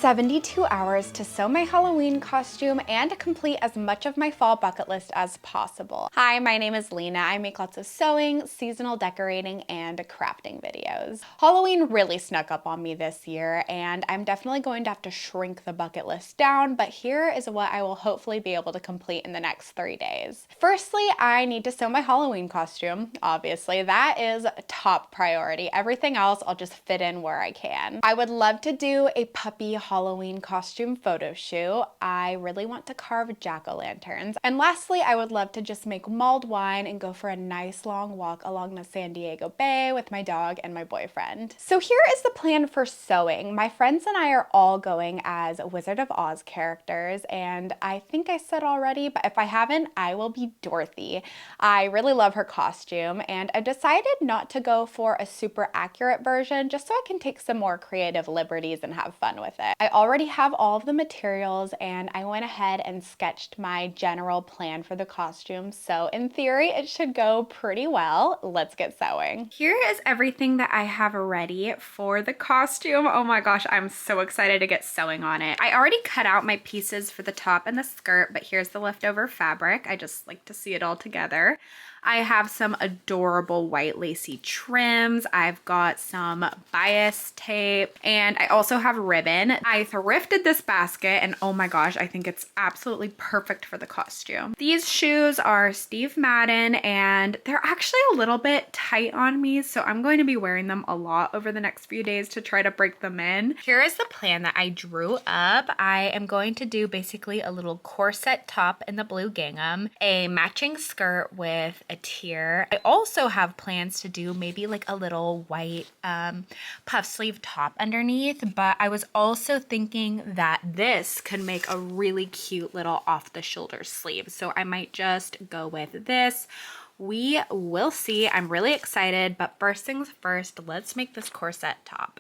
72 hours to sew my Halloween costume and to complete as much of my fall bucket list as possible. Hi, my name is Lena. I make lots of sewing, seasonal decorating, and crafting videos. Halloween really snuck up on me this year, and I'm definitely going to have to shrink the bucket list down, but here is what I will hopefully be able to complete in the next 3 days. Firstly, I need to sew my Halloween costume. Obviously, that is top priority. Everything else I'll just fit in where I can. I would love to do a puppy Halloween costume photo shoot. I really want to carve jack-o'-lanterns. And lastly, I would love to just make mulled wine and go for a nice long walk along the San Diego Bay with my dog and my boyfriend. So here is the plan for sewing. My friends and I are all going as Wizard of Oz characters, and I think I said already, but if I haven't, I will be Dorothy. I really love her costume, and I decided not to go for a super accurate version just so I can take some more creative liberties and have fun with it. I already have all of the materials, and I went ahead and sketched my general plan for the costume, so in theory it should go pretty well. Let's get sewing. Here is everything that I have ready for the costume. Oh my gosh, I'm so excited to get sewing on it. I already cut out my pieces for the top and the skirt, but here's the leftover fabric. I just like to see it all together. I have some adorable white lacy trims. I've got some bias tape, and I also have ribbon. I thrifted this basket, and oh my gosh, I think it's absolutely perfect for the costume. These shoes are Steve Madden, and they're actually a little bit tight on me, so I'm going to be wearing them a lot over the next few days to try to break them in. Here is the plan that I drew up. I am going to do basically a little corset top in the blue gingham, a matching skirt with a tier. I also have plans to do maybe like a little white puff sleeve top underneath, but I was also thinking that this could make a really cute little off the shoulder sleeve. So I might just go with this. We will see. I'm really excited, but first things first, let's make this corset top.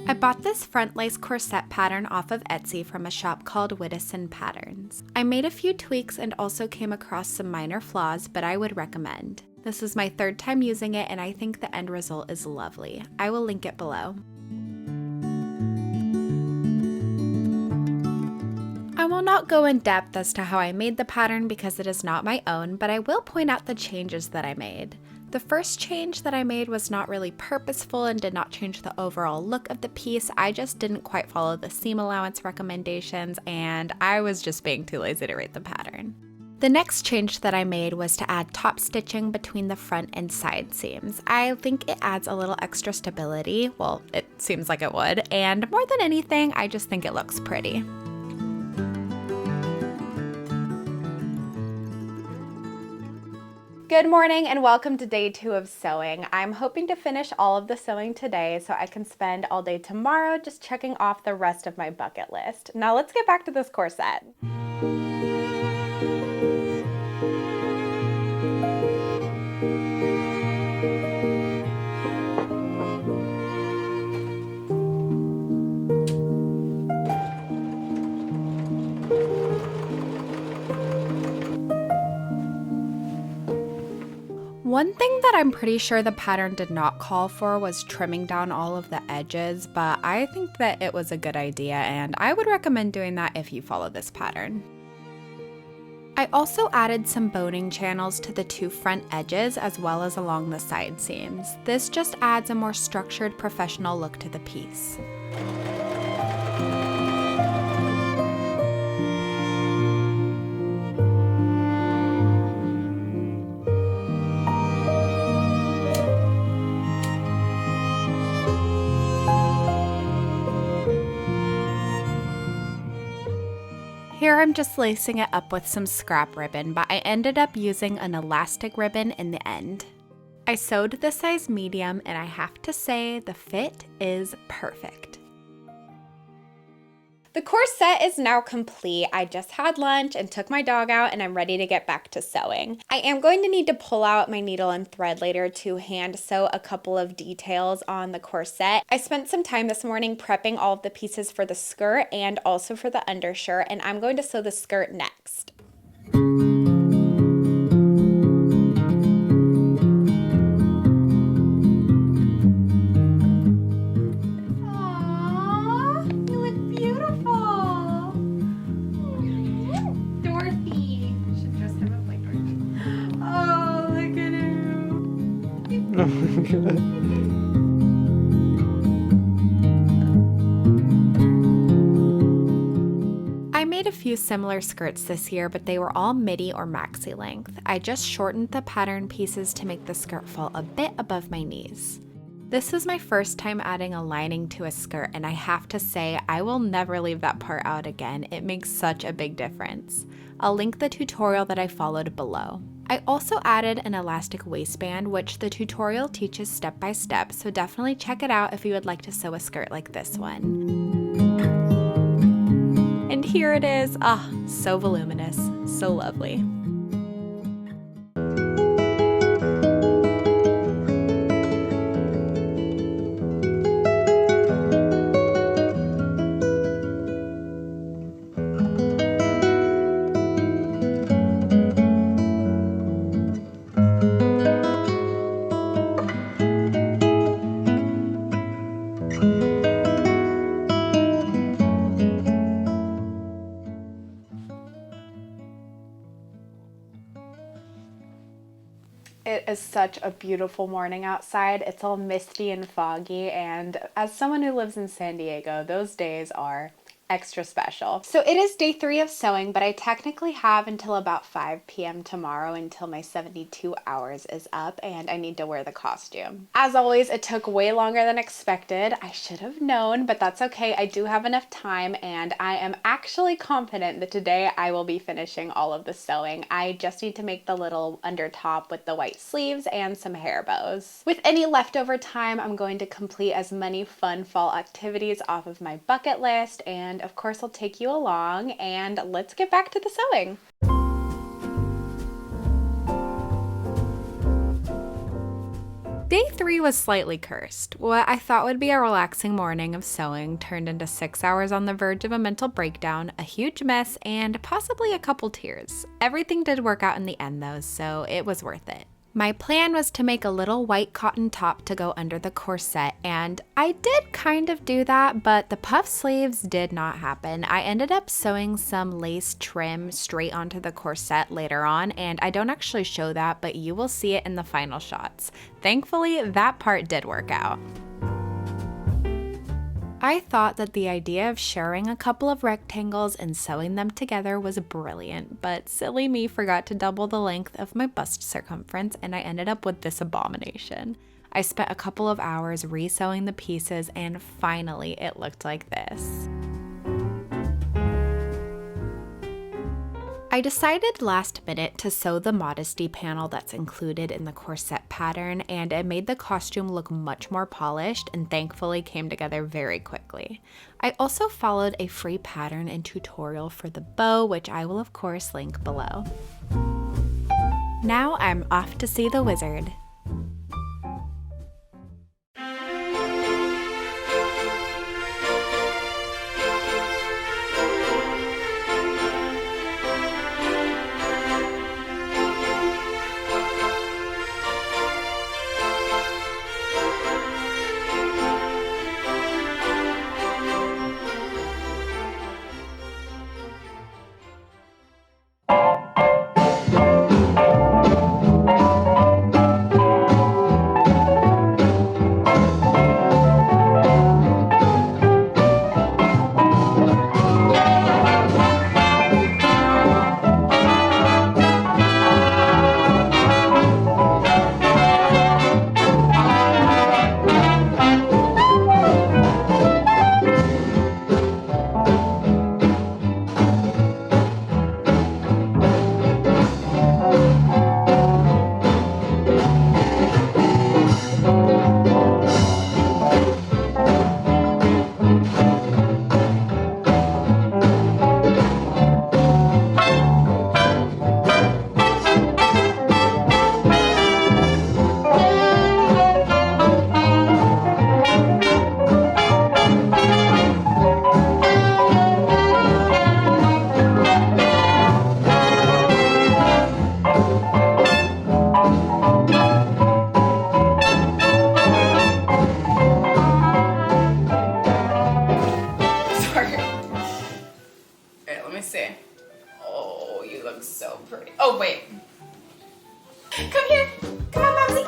I bought this front lace corset pattern off of Etsy from a shop called Whittison Patterns. I made a few tweaks and also came across some minor flaws, but I would recommend. This is my third time using it, and I think the end result is lovely. I will link it below. I will not go in depth as to how I made the pattern because it is not my own, but I will point out the changes that I made. The first change that I made was not really purposeful and did not change the overall look of the piece. I just didn't quite follow the seam allowance recommendations, and I was just being too lazy to rate the pattern. The next change that I made was to add top stitching between the front and side seams. I think it adds a little extra stability. Well, it seems like it would, and more than anything, I just think it looks pretty. Good morning and welcome to day 2 of sewing. I'm hoping to finish all of the sewing today so I can spend all day tomorrow just checking off the rest of my bucket list. Now let's get back to this corset. One thing that I'm pretty sure the pattern did not call for was trimming down all of the edges, but I think that it was a good idea and I would recommend doing that if you follow this pattern. I also added some boning channels to the 2 front edges as well as along the side seams. This just adds a more structured, professional look to the piece. Here I'm just lacing it up with some scrap ribbon, but I ended up using an elastic ribbon in the end. I sewed the size medium, and I have to say the fit is perfect. The corset is now complete. I just had lunch and took my dog out and I'm ready to get back to sewing. I am going to need to pull out my needle and thread later to hand sew a couple of details on the corset. I spent some time this morning prepping all of the pieces for the skirt and also for the undershirt, and I'm going to sew the skirt next. Oh my god. I made a few similar skirts this year, but they were all midi or maxi length. I just shortened the pattern pieces to make the skirt fall a bit above my knees. This was my first time adding a lining to a skirt, and I have to say, I will never leave that part out again. It makes such a big difference. I'll link the tutorial that I followed below. I also added an elastic waistband, which the tutorial teaches step by step, so definitely check it out if you would like to sew a skirt like this one. And here it is. Ah, so voluminous, so lovely. It is such a beautiful morning outside. It's all misty and foggy, and as someone who lives in San Diego, those days are extra special. So it is day 3 of sewing, but I technically have until about 5 p.m. tomorrow until my 72 hours is up and I need to wear the costume. As always, it took way longer than expected. I should have known, but that's okay. I do have enough time and I am actually confident that today I will be finishing all of the sewing. I just need to make the little under top with the white sleeves and some hair bows. With any leftover time, I'm going to complete as many fun fall activities off of my bucket list, and of course I'll take you along, and let's get back to the sewing. Day 3 was slightly cursed. What I thought would be a relaxing morning of sewing turned into 6 hours on the verge of a mental breakdown, a huge mess, and possibly a couple tears. Everything did work out in the end though, so it was worth it. My plan was to make a little white cotton top to go under the corset, and I did kind of do that, but the puff sleeves did not happen. I ended up sewing some lace trim straight onto the corset later on, and I don't actually show that, but you will see it in the final shots. Thankfully, that part did work out. I thought that the idea of sharing a couple of rectangles and sewing them together was brilliant, but silly me forgot to double the length of my bust circumference and I ended up with this abomination. I spent a couple of hours re-sewing the pieces and finally it looked like this. I decided last minute to sew the modesty panel that's included in the corset pattern, and it made the costume look much more polished and thankfully came together very quickly. I also followed a free pattern and tutorial for the bow, which I will of course link below. Now I'm off to see the wizard. Oh, wait. Come here. Come on, Mumsy.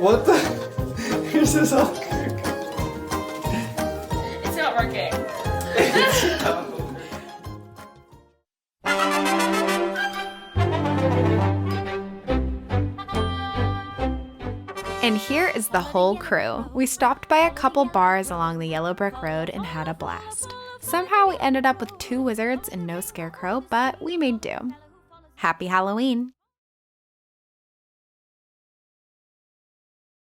What the? Yours is all crooked. It's not working. And here is the whole crew. We stopped by a couple bars along the yellow brick road and had a blast. Somehow we ended up with 2 wizards and no scarecrow, but we made do. Happy Halloween!